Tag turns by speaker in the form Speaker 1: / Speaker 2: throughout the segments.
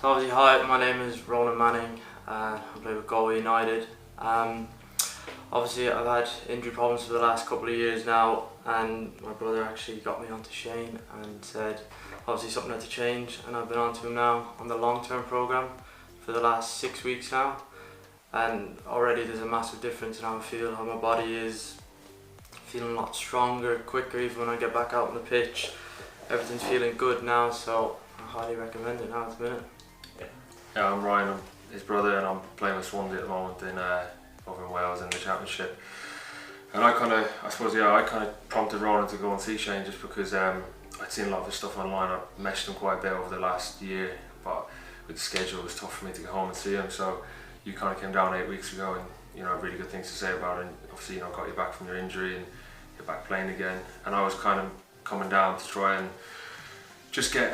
Speaker 1: So obviously, hi, my name is Ronan Manning. I play with Galway United. Obviously, I've had injury problems for the last couple of years now, and my brother actually got me onto Shane and said obviously something had to change, and I've been onto him now on the long-term program for the last 6 weeks now, and already there's a massive difference in how I feel, how my body is feeling a lot stronger, quicker even when I get back out on the pitch. Everything's feeling good now, so I highly recommend it now at the minute.
Speaker 2: Yeah, I'm Ryan, I'm his brother, and I'm playing with Swansea at the moment over in Wales in the Championship. And I kind of prompted Ronan to go and see Shane just because I'd seen a lot of his stuff online. I meshed him quite a bit over the last year, but with the schedule it was tough for me to go home and see him. So you kind of came down 8 weeks ago and have really good things to say about it. And obviously got you back from your injury and you're back playing again. And I was kind of coming down to try and just get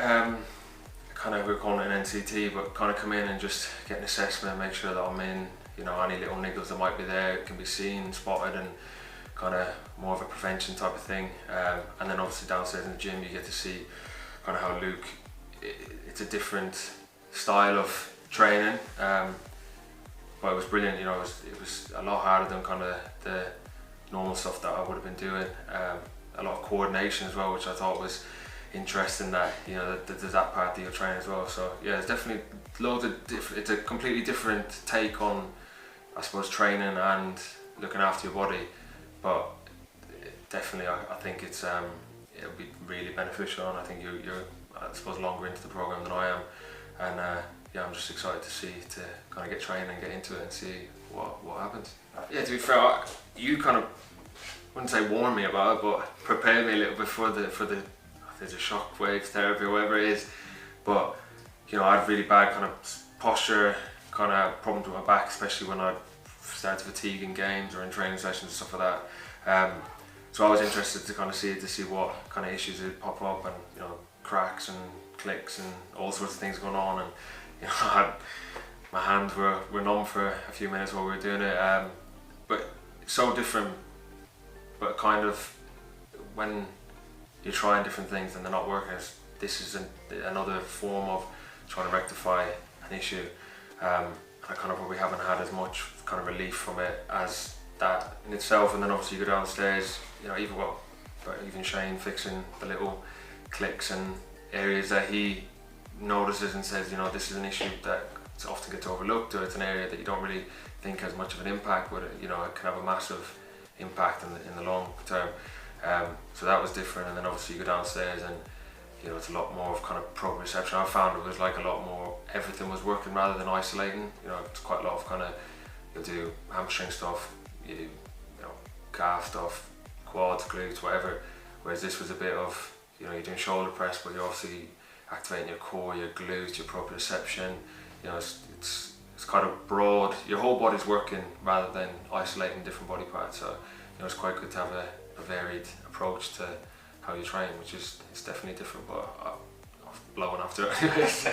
Speaker 2: we're calling it an NCT, but kind of come in and just get an assessment, make sure that I'm in, any little niggles that might be there can be seen, spotted, and kind of more of a prevention type of thing. And then obviously downstairs in the gym you get to see kind of how Luke, it's a different style of training, but it was brilliant. It was a lot harder than kind of the normal stuff that I would have been doing. A lot of coordination as well, which I thought was interesting, that that there's that part of your training as well. So yeah, it's definitely loads of it's a completely different take on, I suppose, training and looking after your body, but definitely I think it'll be really beneficial, and I think you're I suppose longer into the program than I am, and I'm just excited to kind of get training and get into it and see what happens. Yeah, to be fair, you kind of, wouldn't say warn me about it, but prepare me a little bit for the there's a shockwave therapy or whatever it is. But I had really bad kind of posture, kind of problems with my back, especially when I started fatiguing games or in training sessions and stuff like that. So I was interested to kind of see what kind of issues would pop up, and cracks and clicks and all sorts of things going on. And my hands were numb for a few minutes while we were doing it. But it's so different. But kind of when you're trying different things and they're not working, this is another form of trying to rectify an issue. I kind of probably haven't had as much kind of relief from it as that in itself. And then obviously you go downstairs, even Shane fixing the little clicks and areas that he notices and says, this is an issue that often gets overlooked, or it's an area that you don't really think has much of an impact, but it can have a massive impact in the long term. So that was different. And then obviously you go downstairs and it's a lot more of kind of proprioception. I found it was like a lot more, everything was working rather than isolating. It's quite a lot of kind of, you'll do hamstring stuff, calf stuff, quads, glutes, whatever. Whereas this was a bit of, you're doing shoulder press, but you're obviously activating your core, your glutes, your proprioception. It's kind of broad. Your whole body's working rather than isolating different body parts. So it's quite good to have a varied approach to how you train, which it's definitely different, but I've blown after it anyways.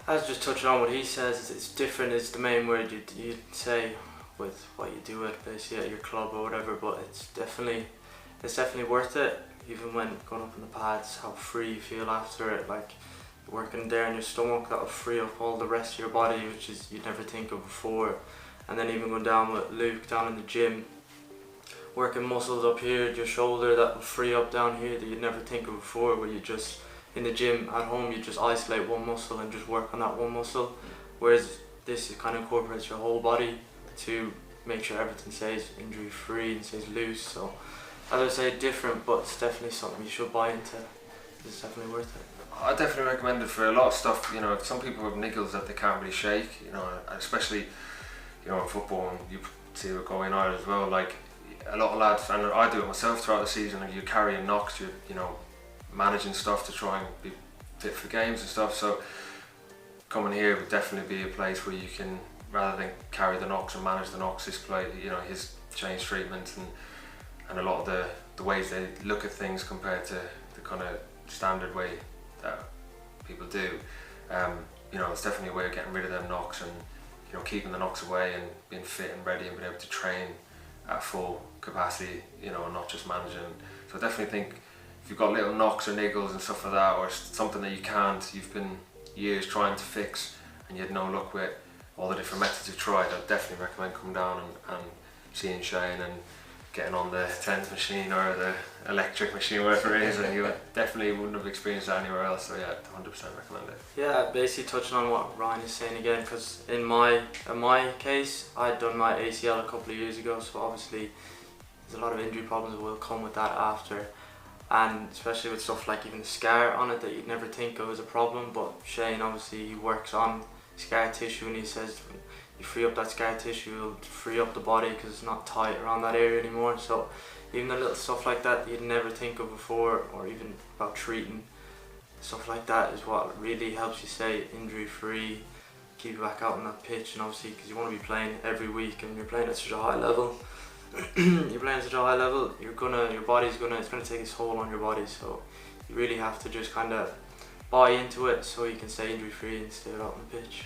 Speaker 1: I was just touching on what he says. It's different is the main word you'd say with what you do basically at your club or whatever, but it's definitely worth it. Even when going up in the pads, how free you feel after it, like working there in your stomach, that'll free up all the rest of your body, which is you'd never think of before. And then even going down with Luke down in the gym, working muscles up here, your shoulder, that will free up down here that you'd never think of before, where you just, in the gym at home, you just isolate one muscle and just work on that one muscle. Whereas this kind of incorporates your whole body to make sure everything stays injury free and stays loose. So as I say, different, but it's definitely something you should buy into. It's definitely worth it.
Speaker 2: I definitely recommend it for a lot of stuff. Some people have niggles that they can't really shake, especially in football, and you see it going on as well. Like a lot of lads, and I do it myself throughout the season, and you're carrying knocks, you're managing stuff to try and be fit for games and stuff. So coming here would definitely be a place where you can, rather than carry the knocks and manage the knocks, display his change treatment and a lot of the ways they look at things compared to the kind of standard way that people do. It's definitely a way of getting rid of them knocks and keeping the knocks away and being fit and ready and being able to train at full capacity, and not just managing. So I definitely think if you've got little knocks or niggles and stuff like that, or something that you've been years trying to fix and you had no luck with all the different methods you've tried, I'd definitely recommend coming down and seeing Shane and getting on the TENS machine or the electric machine, whatever it is, and you definitely wouldn't have experienced that anywhere else. So yeah, 100% recommend it.
Speaker 1: Yeah, basically touching on what Ryan is saying again, because in my case, I'd done my ACL a couple of years ago, so obviously there's a lot of injury problems that will come with that after, and especially with stuff like even the scar on it that you'd never think of as a problem. But Shane, obviously, he works on scar tissue, and he says when you free up that scar tissue, it'll free up the body because it's not tight around that area anymore. So even the little stuff like that you'd never think of before, or even about treating, stuff like that is what really helps you stay injury free, keep you back out on that pitch. And obviously, because you want to be playing every week and you're playing at such a high level, you're playing at such a high level, your body's it's gonna take its toll on your body. So you really have to just kind of buy into it so you can stay injury free and stay out on the pitch.